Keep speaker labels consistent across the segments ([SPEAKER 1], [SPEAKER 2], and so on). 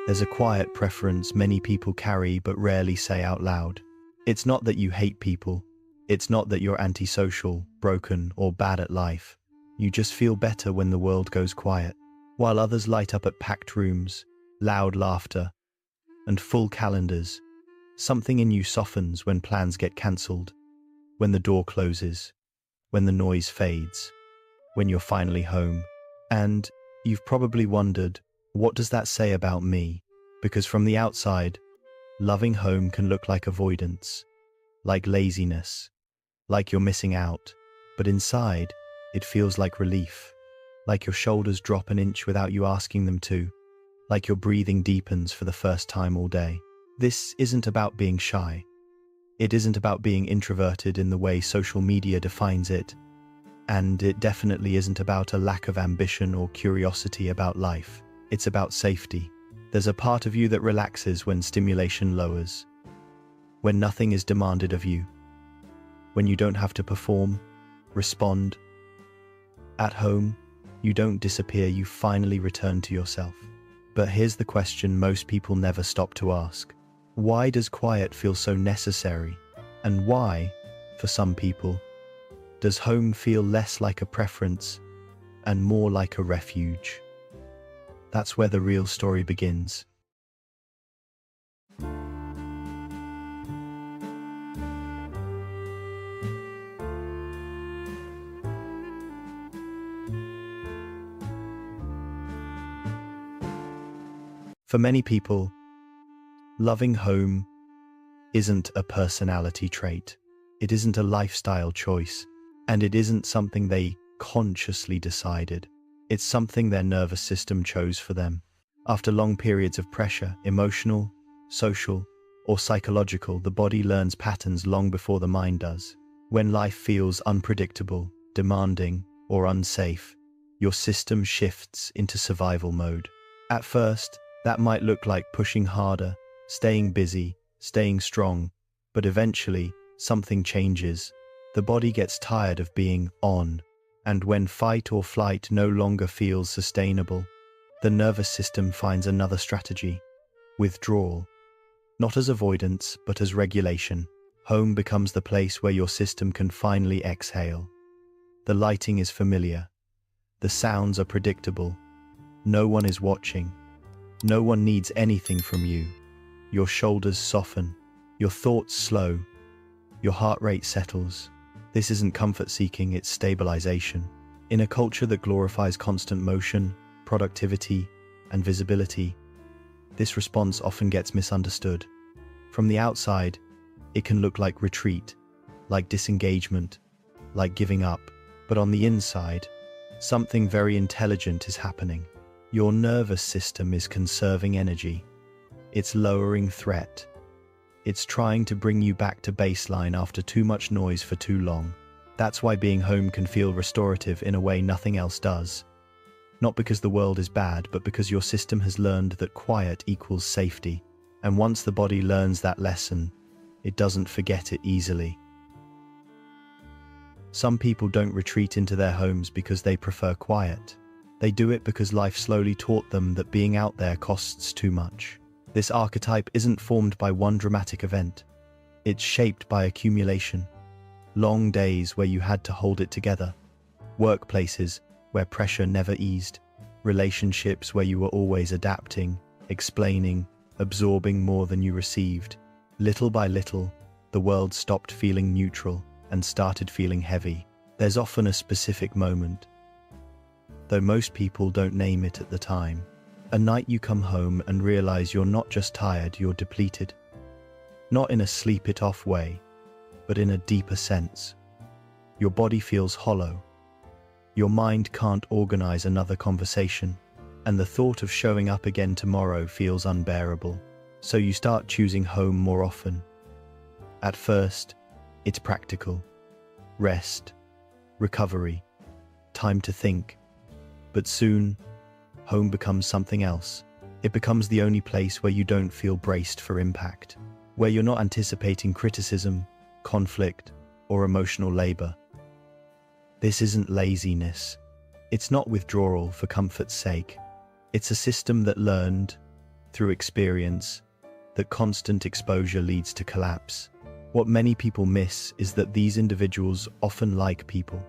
[SPEAKER 1] There's a quiet preference many people carry but rarely say out loud. It's not that you hate people. It's not that you're antisocial, broken, or bad at life. You just feel better when the world goes quiet. While others light up at packed rooms, loud laughter, and full calendars, something in you softens when plans get cancelled, when the door closes, when the noise fades, when you're finally home. And you've probably wondered, what does that say about me? Because from the outside, loving home can look like avoidance, like laziness, like you're missing out. But inside, it feels like relief, like your shoulders drop an inch without you asking them to, like your breathing deepens for the first time all day. This isn't about being shy. It isn't about being introverted in the way social media defines it. And it definitely isn't about a lack of ambition or curiosity about life. It's about safety. There's a part of you that relaxes when stimulation lowers, when nothing is demanded of you, when you don't have to perform, respond. At home, you don't disappear, you finally return to yourself. But here's the question most people never stop to ask. Why does quiet feel so necessary? And why, for some people, does home feel less like a preference and more like a refuge? That's where the real story begins. For many people, loving home isn't a personality trait. It isn't a lifestyle choice. And it isn't something they consciously decided. It's something their nervous system chose for them. After long periods of pressure, emotional, social, or psychological, the body learns patterns long before the mind does. When life feels unpredictable, demanding, or unsafe, your system shifts into survival mode. At first, that might look like pushing harder, staying busy, staying strong, but eventually, something changes. The body gets tired of being on, and when fight or flight no longer feels sustainable, the nervous system finds another strategy: withdrawal. Not as avoidance, but as regulation. Home becomes the place where your system can finally exhale. The lighting is familiar. The sounds are predictable. No one is watching. No one needs anything from you. Your shoulders soften. Your thoughts slow. Your heart rate settles. This isn't comfort-seeking, it's stabilization. In a culture that glorifies constant motion, productivity, and visibility, this response often gets misunderstood. From the outside, it can look like retreat, like disengagement, like giving up. But on the inside, something very intelligent is happening. Your nervous system is conserving energy. It's lowering threat. It's trying to bring you back to baseline after too much noise for too long. That's why being home can feel restorative in a way nothing else does. Not because the world is bad, but because your system has learned that quiet equals safety. And once the body learns that lesson, it doesn't forget it easily. Some people don't retreat into their homes because they prefer quiet. They do it because life slowly taught them that being out there costs too much. This archetype isn't formed by one dramatic event. It's shaped by accumulation. Long days where you had to hold it together. Workplaces where pressure never eased. Relationships where you were always adapting, explaining, absorbing more than you received. Little by little, the world stopped feeling neutral and started feeling heavy. There's often a specific moment, though most people don't name it at the time. A night you come home and realize you're not just tired, you're depleted. Not in a sleep it off way, but in a deeper sense. Your body feels hollow. Your mind can't organize another conversation, and the thought of showing up again tomorrow feels unbearable. So you start choosing home more often. At first, it's practical. Rest, recovery, time to think. But soon, home becomes something else. It becomes the only place where you don't feel braced for impact, where you're not anticipating criticism, conflict, or emotional labor. This isn't laziness. It's not withdrawal for comfort's sake. It's a system that learned through experience that constant exposure leads to collapse. What many people miss is that these individuals often like people.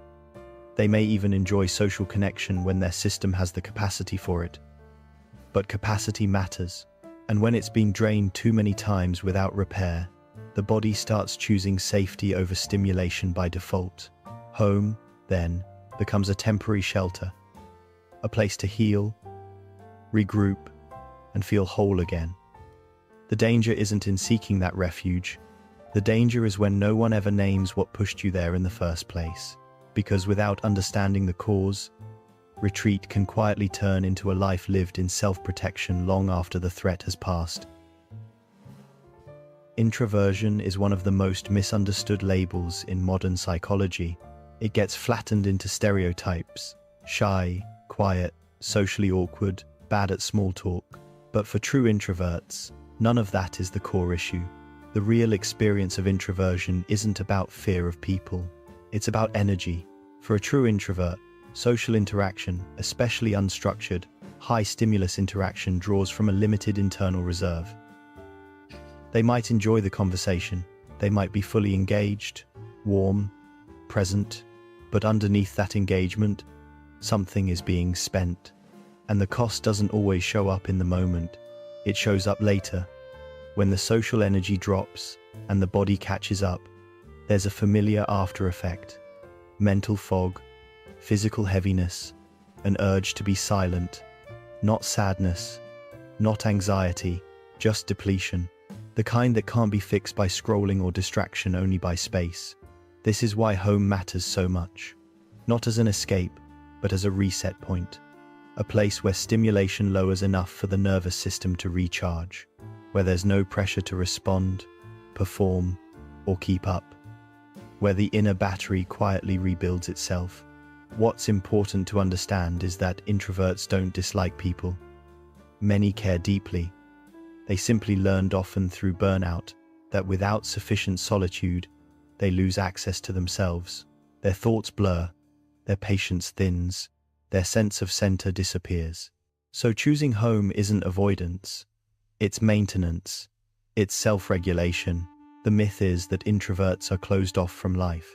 [SPEAKER 1] They may even enjoy social connection when their system has the capacity for it. But capacity matters, and when it's been drained too many times without repair, the body starts choosing safety over stimulation by default. Home, then, becomes a temporary shelter, a place to heal, regroup, and feel whole again. The danger isn't in seeking that refuge. The danger is when no one ever names what pushed you there in the first place. Because without understanding the cause, retreat can quietly turn into a life lived in self-protection long after the threat has passed. Introversion is one of the most misunderstood labels in modern psychology. It gets flattened into stereotypes: shy, quiet, socially awkward, bad at small talk. But for true introverts, none of that is the core issue. The real experience of introversion isn't about fear of people. It's about energy. For a true introvert, social interaction, especially unstructured, high-stimulus interaction, draws from a limited internal reserve. They might enjoy the conversation. They might be fully engaged, warm, present, but underneath that engagement, something is being spent. And the cost doesn't always show up in the moment. It shows up later. When the social energy drops and the body catches up, there's a familiar after effect: mental fog, physical heaviness, an urge to be silent, not sadness, not anxiety, just depletion, the kind that can't be fixed by scrolling or distraction, only by space. This is why home matters so much, not as an escape, but as a reset point, a place where stimulation lowers enough for the nervous system to recharge, where there's no pressure to respond, perform, or keep up, where the inner battery quietly rebuilds itself. What's important to understand is that introverts don't dislike people. Many care deeply. They simply learned, often through burnout, that without sufficient solitude, they lose access to themselves. Their thoughts blur, their patience thins, their sense of center disappears. So choosing home isn't avoidance. It's maintenance. It's self-regulation. The myth is that introverts are closed off from life.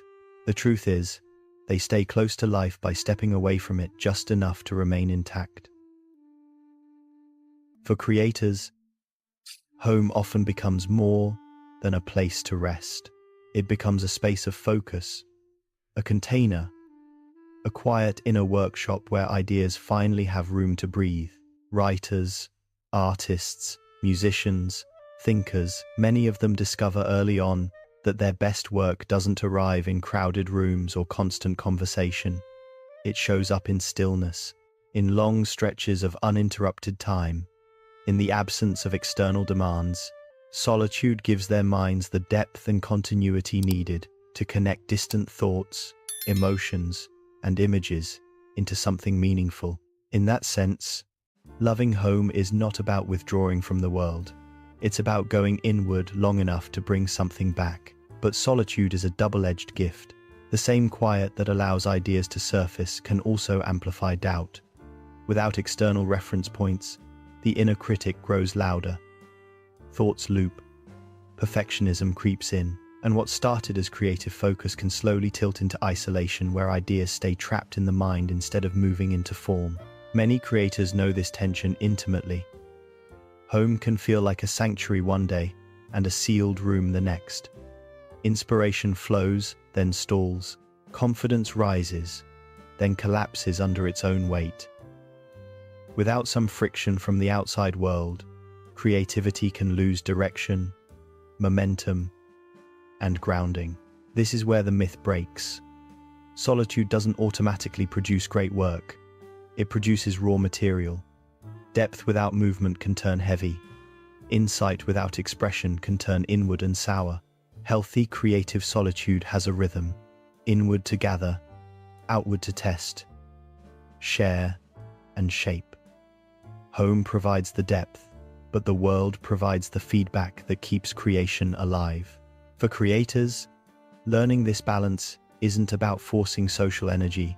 [SPEAKER 1] The truth is, they stay close to life by stepping away from it just enough to remain intact. For creators, home often becomes more than a place to rest. It becomes a space of focus, a container, a quiet inner workshop where ideas finally have room to breathe. Writers, artists, musicians, thinkers, many of them discover early on that their best work doesn't arrive in crowded rooms or constant conversation. It shows up in stillness, in long stretches of uninterrupted time, in the absence of external demands. Solitude gives their minds the depth and continuity needed to connect distant thoughts, emotions, and images into something meaningful. In that sense, loving home is not about withdrawing from the world. It's about going inward long enough to bring something back. But solitude is a double-edged gift. The same quiet that allows ideas to surface can also amplify doubt. Without external reference points, the inner critic grows louder. Thoughts loop. Perfectionism creeps in. And what started as creative focus can slowly tilt into isolation, where ideas stay trapped in the mind instead of moving into form. Many creators know this tension intimately. Home can feel like a sanctuary one day and a sealed room the next. Inspiration flows, then stalls. Confidence rises, then collapses under its own weight. Without some friction from the outside world, creativity can lose direction, momentum, and grounding. This is where the myth breaks. Solitude doesn't automatically produce great work. It produces raw material. Depth without movement can turn heavy. Insight without expression can turn inward and sour. Healthy, creative solitude has a rhythm. Inward to gather, outward to test, share, and shape. Home provides the depth, but the world provides the feedback that keeps creation alive. For creators, learning this balance isn't about forcing social energy.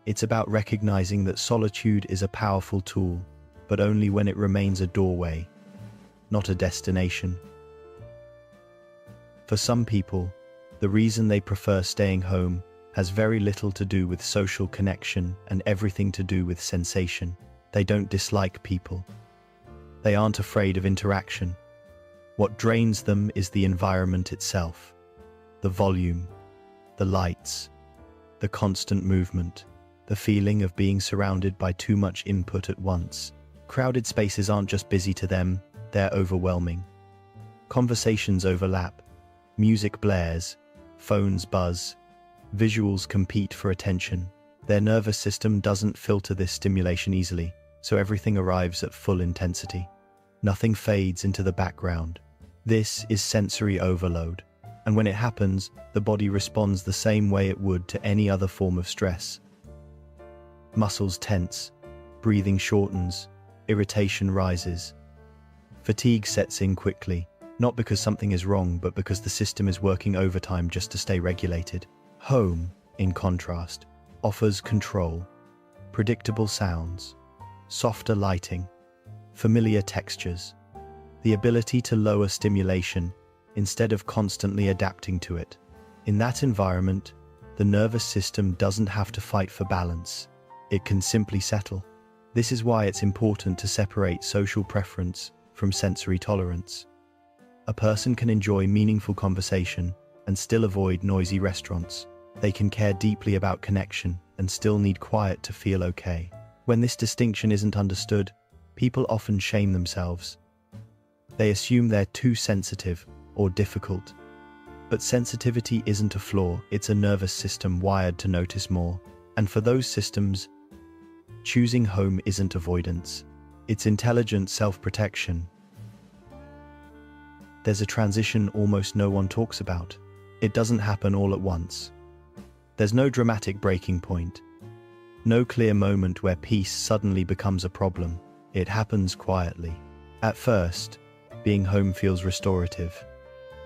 [SPEAKER 1] It's about recognizing that solitude is a powerful tool, but only when it remains a doorway, not a destination. For some people, the reason they prefer staying home has very little to do with social connection and everything to do with sensation. They don't dislike people. They aren't afraid of interaction. What drains them is the environment itself, the volume, the lights, the constant movement, the feeling of being surrounded by too much input at once. Crowded spaces aren't just busy to them, they're overwhelming. Conversations overlap, music blares, phones buzz, visuals compete for attention. Their nervous system doesn't filter this stimulation easily, so everything arrives at full intensity. Nothing fades into the background. This is sensory overload, and when it happens, the body responds the same way it would to any other form of stress. Muscles tense, breathing shortens, irritation rises. Fatigue sets in quickly, not because something is wrong, but because the system is working overtime just to stay regulated. Home, in contrast, offers control, predictable sounds, softer lighting, familiar textures, the ability to lower stimulation instead of constantly adapting to it. In that environment, the nervous system doesn't have to fight for balance. It can simply settle. This is why it's important to separate social preference from sensory tolerance. A person can enjoy meaningful conversation and still avoid noisy restaurants. They can care deeply about connection and still need quiet to feel okay. When this distinction isn't understood, people often shame themselves. They assume they're too sensitive or difficult. But sensitivity isn't a flaw, it's a nervous system wired to notice more. And for those systems, choosing home isn't avoidance. It's intelligent self-protection. There's a transition almost no one talks about. It doesn't happen all at once. There's no dramatic breaking point. No clear moment where peace suddenly becomes a problem. It happens quietly. At first, being home feels restorative.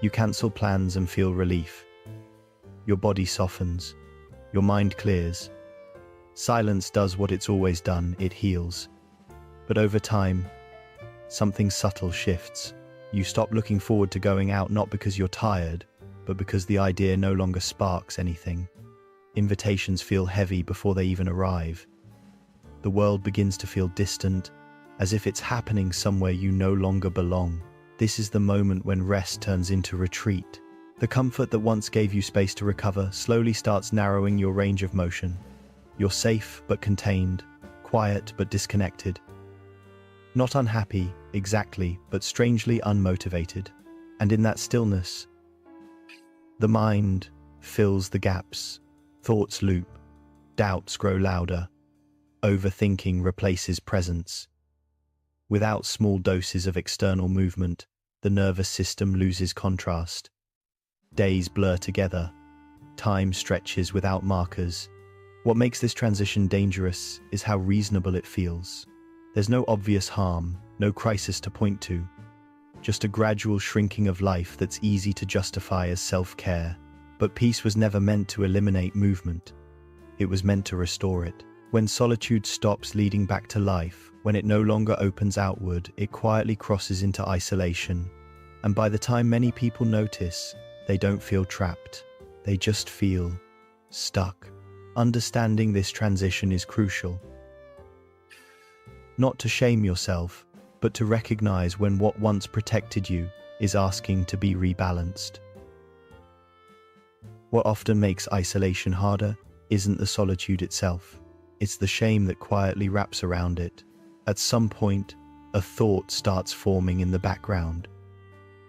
[SPEAKER 1] You cancel plans and feel relief. Your body softens. Your mind clears. Silence does what it's always done, it heals. But over time, something subtle shifts. You stop looking forward to going out not because you're tired, but because the idea no longer sparks anything. Invitations feel heavy before they even arrive. The world begins to feel distant, as if it's happening somewhere you no longer belong. This is the moment when rest turns into retreat. The comfort that once gave you space to recover slowly starts narrowing your range of motion. You're safe but contained, quiet but disconnected. Not unhappy, exactly, but strangely unmotivated. And in that stillness, the mind fills the gaps. Thoughts loop, doubts grow louder, overthinking replaces presence. Without small doses of external movement, the nervous system loses contrast. Days blur together, time stretches without markers. What makes this transition dangerous is how reasonable it feels. There's no obvious harm, no crisis to point to, just a gradual shrinking of life that's easy to justify as self-care. But peace was never meant to eliminate movement. It was meant to restore it. When solitude stops leading back to life, when it no longer opens outward, it quietly crosses into isolation. And by the time many people notice, they don't feel trapped. They just feel stuck. Understanding this transition is crucial. Not to shame yourself, but to recognize when what once protected you is asking to be rebalanced. What often makes isolation harder isn't the solitude itself. It's the shame that quietly wraps around it. At some point, a thought starts forming in the background.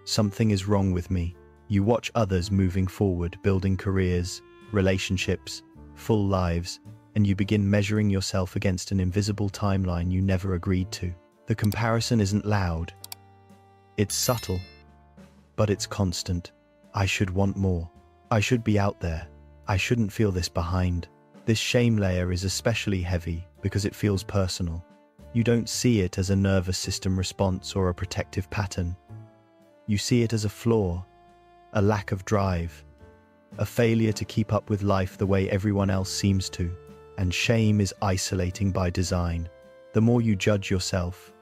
[SPEAKER 1] Something is wrong with me. You watch others moving forward, building careers, relationships, full lives, and you begin measuring yourself against an invisible timeline you never agreed to. The comparison isn't loud. It's subtle, but it's constant. I should want more. I should be out there. I shouldn't feel this behind. This shame layer is especially heavy because it feels personal. You don't see it as a nervous system response or a protective pattern. You see it as a flaw, a lack of drive, a failure to keep up with life the way everyone else seems to. And shame is isolating by design. The more you judge yourself,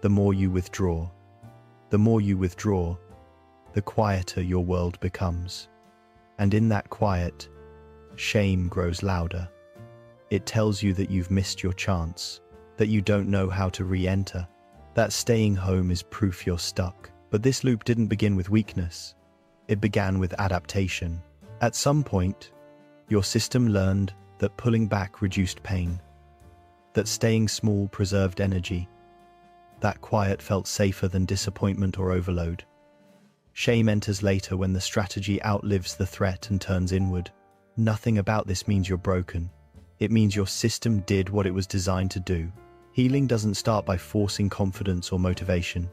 [SPEAKER 1] the more you withdraw. The more you withdraw, the quieter your world becomes. And in that quiet, shame grows louder. It tells you that you've missed your chance, that you don't know how to re-enter, that staying home is proof you're stuck. But this loop didn't begin with weakness. It began with adaptation. At some point, your system learned that pulling back reduced pain, that staying small preserved energy, that quiet felt safer than disappointment or overload. Shame enters later when the strategy outlives the threat and turns inward. Nothing about this means you're broken. It means your system did what it was designed to do. Healing doesn't start by forcing confidence or motivation.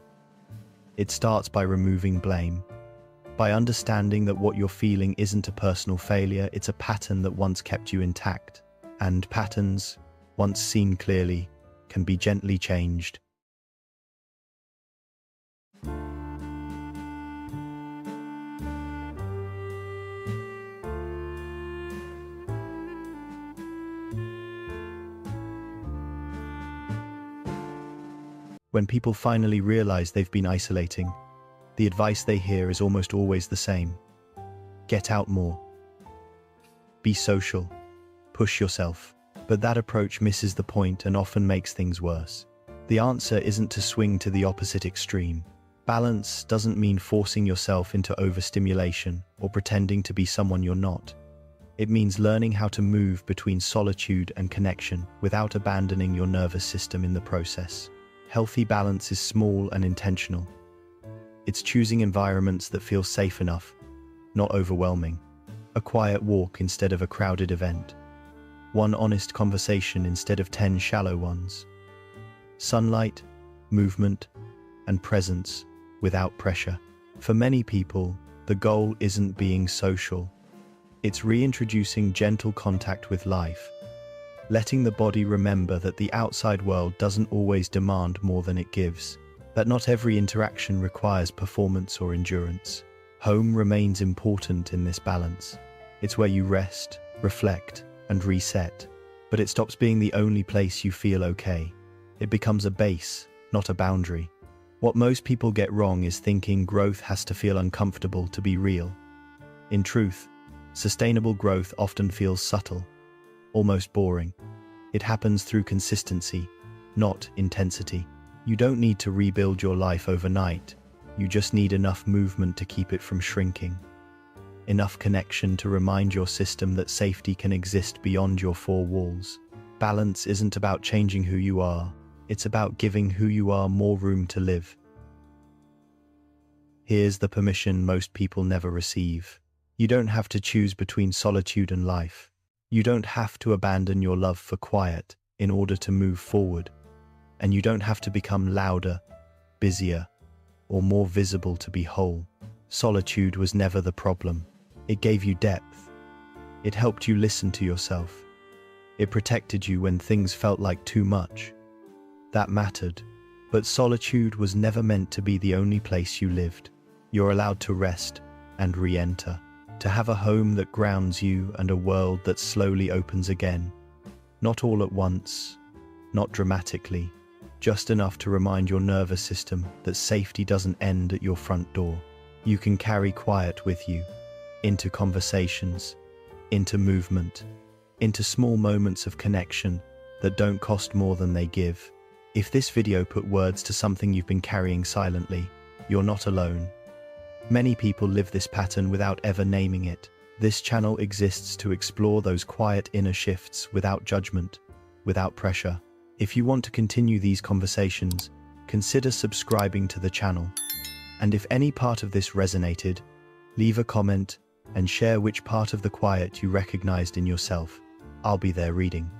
[SPEAKER 1] It starts by removing blame, by understanding that what you're feeling isn't a personal failure, it's a pattern that once kept you intact. And patterns, once seen clearly, can be gently changed. When people finally realize they've been isolating, the advice they hear is almost always the same. Get out more. Be social. Push yourself. But that approach misses the point and often makes things worse. The answer isn't to swing to the opposite extreme. Balance doesn't mean forcing yourself into overstimulation or pretending to be someone you're not. It means learning how to move between solitude and connection without abandoning your nervous system in the process. Healthy balance is small and intentional. It's choosing environments that feel safe enough, not overwhelming. A quiet walk instead of a crowded event. One honest conversation instead of 10 shallow ones. Sunlight, movement, and presence without pressure. For many people, the goal isn't being social. It's reintroducing gentle contact with life. Letting the body remember that the outside world doesn't always demand more than it gives, that not every interaction requires performance or endurance. Home remains important in this balance. It's where you rest, reflect, and reset, but it stops being the only place you feel okay. It becomes a base, not a boundary. What most people get wrong is thinking growth has to feel uncomfortable to be real. In truth, sustainable growth often feels subtle, almost boring. It happens through consistency, not intensity. You don't need to rebuild your life overnight. You just need enough movement to keep it from shrinking. Enough connection to remind your system that safety can exist beyond your four walls. Balance isn't about changing who you are. It's about giving who you are more room to live. Here's the permission most people never receive. You don't have to choose between solitude and life. You don't have to abandon your love for quiet in order to move forward. And you don't have to become louder, busier, or more visible to be whole. Solitude was never the problem. It gave you depth. It helped you listen to yourself. It protected you when things felt like too much. That mattered. But solitude was never meant to be the only place you lived. You're allowed to rest and re-enter. To have a home that grounds you and a world that slowly opens again. Not all at once, not dramatically, just enough to remind your nervous system that safety doesn't end at your front door. You can carry quiet with you, into conversations, into movement, into small moments of connection that don't cost more than they give. If this video put words to something you've been carrying silently, you're not alone. Many people live this pattern without ever naming it. This channel exists to explore those quiet inner shifts without judgment, without pressure. If you want to continue these conversations, consider subscribing to the channel. And if any part of this resonated, leave a comment and share which part of the quiet you recognized in yourself. I'll be there reading.